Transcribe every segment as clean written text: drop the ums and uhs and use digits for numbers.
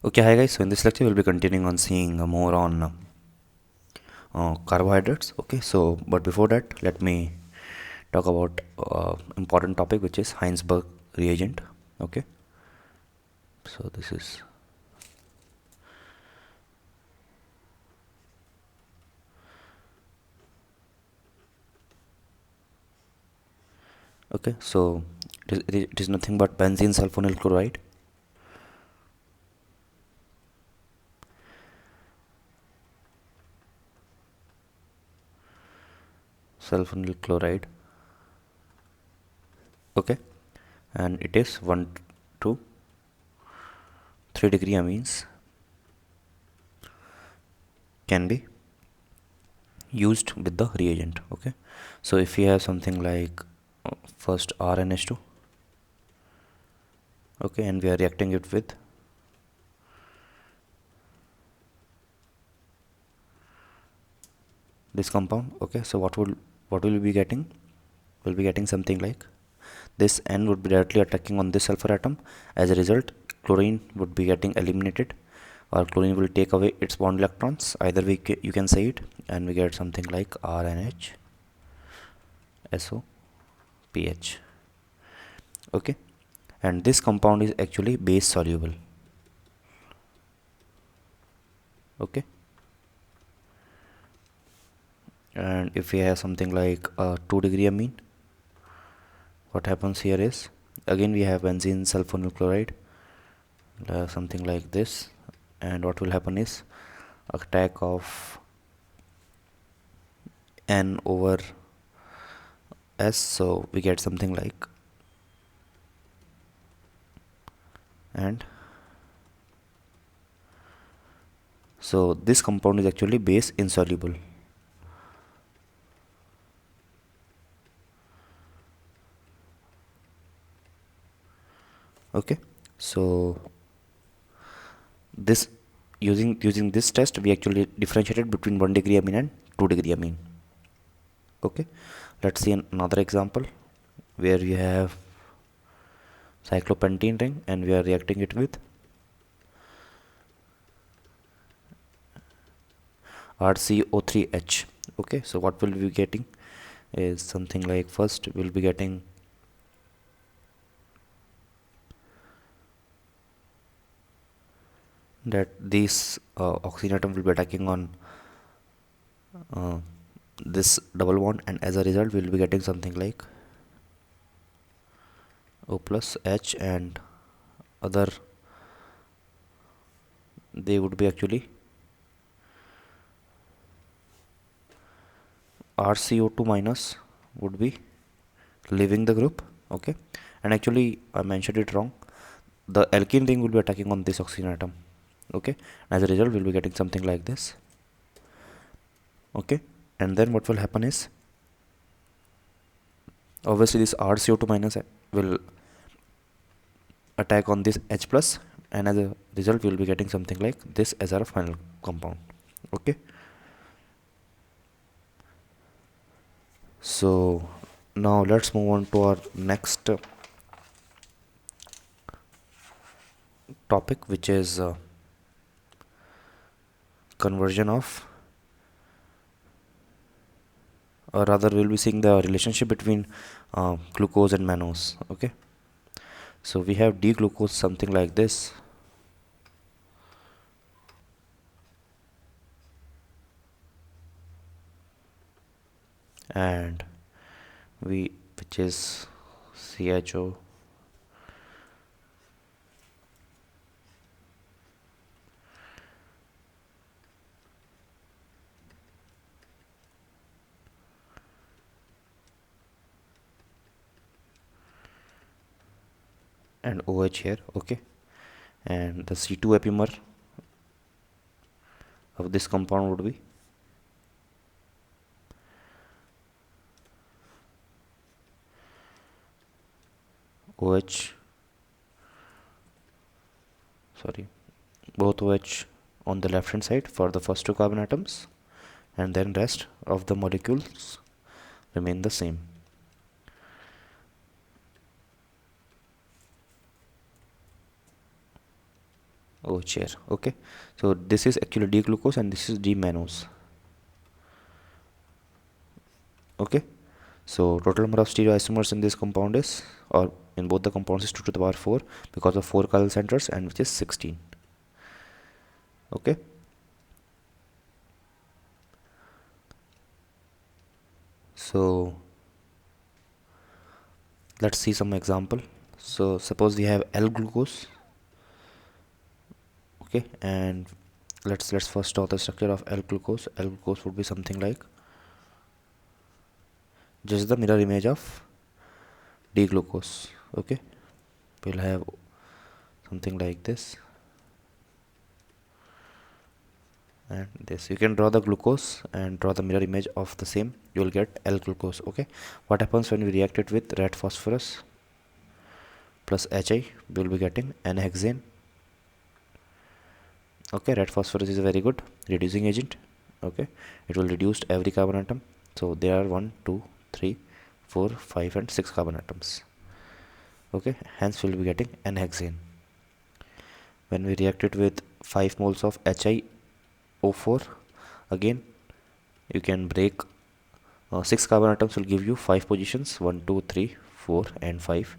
Okay, hi guys. So in this lecture, we'll be continuing on seeing more on carbohydrates. Okay, so but before that, let me talk about important topic, which is Hinsberg reagent. Okay, so this is okay. So it is nothing but benzene sulfonyl chloride. Sulfonyl chloride. Okay, and it is 1 to 3 degree amines can be used with the reagent. Okay, so if we have something like first RNH2, okay, and we are reacting it with this compound. Okay, so what will we be getting? We'll be getting something like this. N would be directly attacking on this sulfur atom. As a result, chlorine would be getting eliminated, or chlorine will take away its bond electrons. Either way you can say it, and we get something like RNH SO pH. Okay, and this compound is actually base soluble. Okay, and if we have something like a 2 degree amine, what happens here is, again we have benzene sulfonyl chloride, something like this, and what will happen is attack of N over S, so we get something like, and so this compound is actually base insoluble. Okay, so this using this test, we actually differentiated between 1 degree amine and 2 degree amine. Okay, let's see another example where we have cyclopentene ring and we are reacting it with RCO3H. Okay, so what will we be getting is something like, first we'll be getting that this oxygen atom will be attacking on uh, this double bond, and as a result we'll be getting something like O plus H, and other, they would be actually RCO2 minus would be leaving the group. Okay, and actually I mentioned it wrong. The alkene ring will be attacking on this oxygen atom. Okay, as a result we'll be getting something like this. Okay, and then what will happen is, obviously this RCO2 minus will attack on this H plus, and as a result we will be getting something like this as our final compound. Okay, so now let's move on to our next topic, which is conversion of, or rather we'll be seeing the relationship between glucose and mannose. Okay, so we have D-glucose, something like this, and which is CHO, and OH here. Okay, and the C2 epimer of this compound would be OH, sorry, both OH on the left hand side for the first two carbon atoms, and then rest of the molecules remain the same. O chair. Okay, so this is actually D glucose and this is D mannose. Okay, so total number of stereoisomers in this compound is, or in both the compounds, is 2 to the power 4 because of 4 chiral centers, and which is 16. Okay, so let's see some example. So suppose we have L glucose. Okay, and let's first draw the structure of L glucose. L glucose would be something like just the mirror image of D glucose. Okay, we'll have something like this and this. You can draw the glucose and draw the mirror image of the same. You will get L glucose. Okay, what happens when we react it with red phosphorus plus HI? We will be getting N-hexane. Okay, red phosphorus is a very good reducing agent. Okay, it will reduce every carbon atom. So there are 1 2 3 4 5 and 6 carbon atoms. Okay, hence we will be getting N-hexane. When we react it with 5 moles of HiO4, again you can break 6 carbon atoms will give you 5 positions, 1 2 3 4 and 5.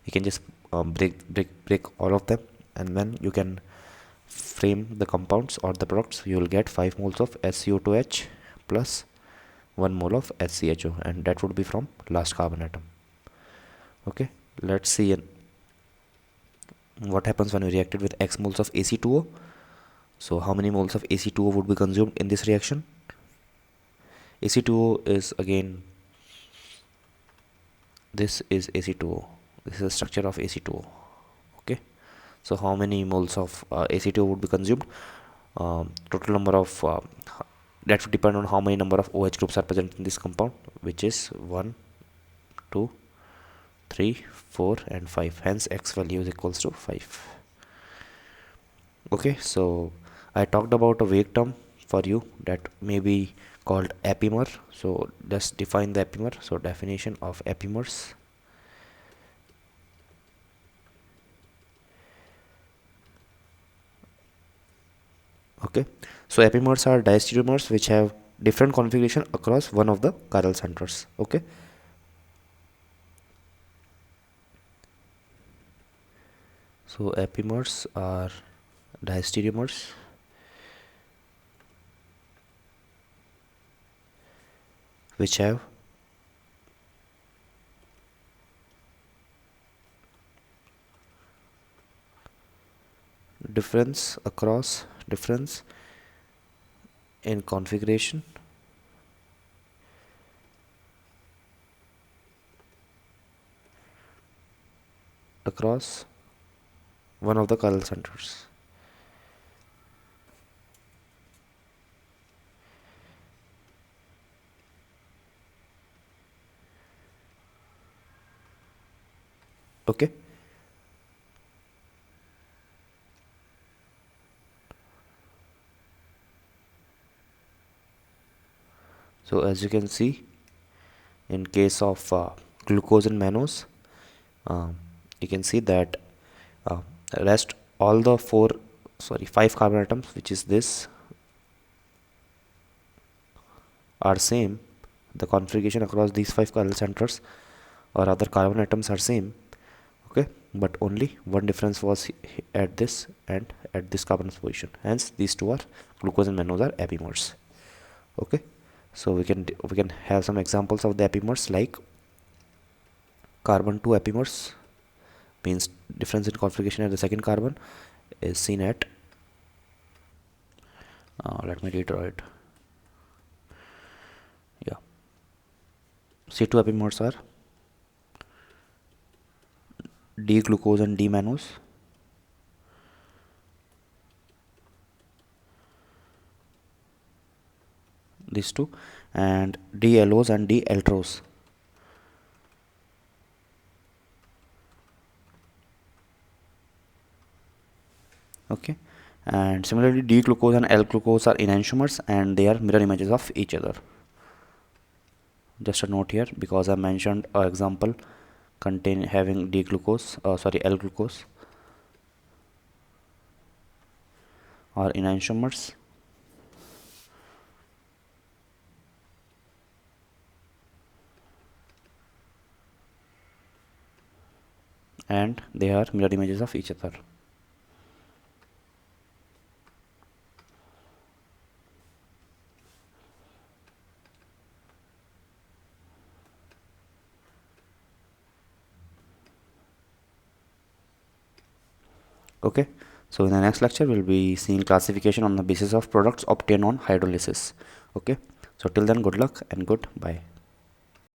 You can just break all of them, and then you can frame the compounds or the products. You will get 5 moles of SCO2H plus 1 mole of HCHO, and that would be from last carbon atom. Okay, let's see what happens when we react it with X moles of AC2O. So how many moles of AC2O would be consumed in this reaction? AC2O is, again, this is AC2O. This is the structure of AC2O. Okay, so how many moles of AC2O would be consumed? Total number of that would depend on how many number of OH groups are present in this compound, which is 1 2 3 4 and 5. Hence X value is equals to 5. Okay, so I talked about a vague term for you that may be called epimer. So just define the epimer. So definition of epimers: okay, so epimers are diastereomers which have different configuration across one of the chiral centers. Okay, so epimers are diastereomers which have difference in configuration across one of the chiral centers. Okay, so as you can see, in case of glucose and mannose, you can see that rest all the 5 carbon atoms, which is this, are same. The configuration across these 5 chiral centers or other carbon atoms are same. Okay, but only one difference was at this and at this carbon position. Hence these two are glucose and mannose are epimers. Okay, so we can have some examples of the epimers, like carbon 2 epimers, means difference in configuration at the second carbon is seen at let me redraw it. Yeah, C2 epimers are D glucose and D mannose. These two, and D allos and D altros. Okay, and similarly D glucose and L glucose are enantiomers and they are mirror images of each other. Just a note here, because I mentioned an example having L glucose. or enantiomers, and they are mirror images of each other. Okay, so in the next lecture we'll be seeing classification on the basis of products obtained on hydrolysis. Okay, so till then, good luck and goodbye.